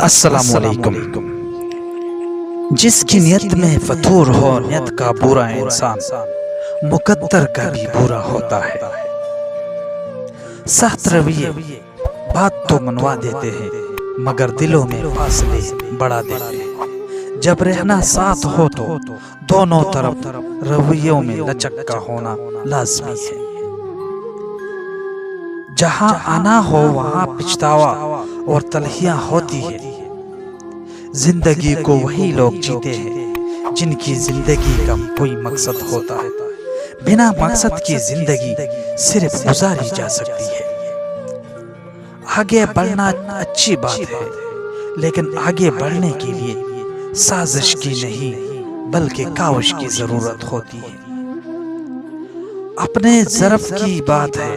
السلام علیکم۔ جس کی نیت میں فطور ہو نیت کا برا انسان، مقدر کا بھی برا ہوتا ہے۔ سخت رویے بات تو منوا دیتے ہیں، مگر دلوں میں فاصلے بڑھا دیتے ہیں۔ جب رہنا ساتھ ہو تو دونوں طرف رویوں میں لچک کا ہونا لازمی ہے۔ جہاں آنا ہو وہاں پچھتاوا اور تلخیاں ہوتی ہے۔ زندگی کو وہی لوگ جیتے ہیں جن کی زندگی کا کوئی مقصد ہوتا ہے۔ بنا مقصد کی زندگی صرف گزاری جا سکتی ہے۔ آگے بڑھنا اچھی بات ہے، لیکن آگے بڑھنے کے لیے سازش کی نہیں بلکہ کاوش کی ضرورت ہوتی ہے۔ اپنے ظرف کی بات ہے،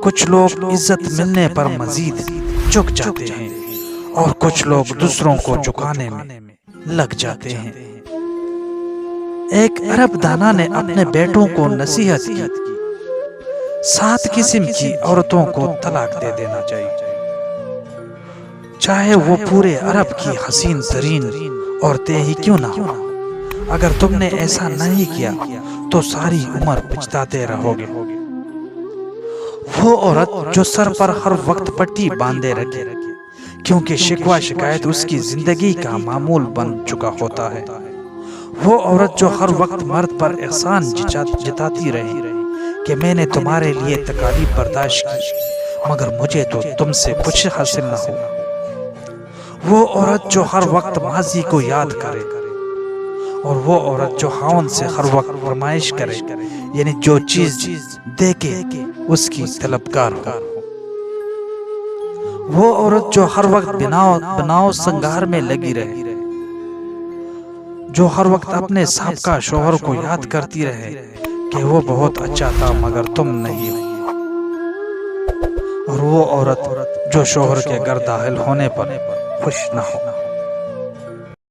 کچھ لوگ عزت ملنے پر مزید جھک جاتے ہیں اور کچھ لوگ دوسروں کو جھکانے میں لگ جاتے ہیں۔ ایک عرب دانا نے اپنے بیٹوں کو نصیحت کی، 7 قسم کی عورتوں کو طلاق دے دینا چاہیے، چاہے وہ پورے عرب کی حسین ترین عورتیں ہی کیوں نہ ہو۔ اگر تم نے ایسا نہیں کیا تو ساری عمر پچھتاتے رہو گے۔ وہ عورت جو سر پر ہر وقت پٹی باندھے رکھے، کیونکہ شکوہ شکایت اس کی زندگی کا معمول بن چکا ہوتا ہے۔ وہ عورت جو ہر وقت مرد پر احسان جتاتی رہے کہ میں نے تمہارے لیے تکالیف برداشت کی مگر مجھے تو تم سے کچھ حاصل نہ ہو۔ وہ عورت جو ہر وقت ماضی کو یاد کرے، اور وہ عورت جو خاوند سے ہر وقت فرمائش کرے، یعنی جو چیز دے کے اس کی طلبگار ہو۔ وہ عورت جو ہر وقت بناؤ سنگار میں لگی رہے، جو ہر وقت اپنے سابقہ شوہر کو یاد کرتی رہے کہ وہ بہت اچھا تھا مگر تم نہیں ہو۔ اور وہ عورت جو شوہر کے گھر داخل ہونے پر خوش نہ ہو۔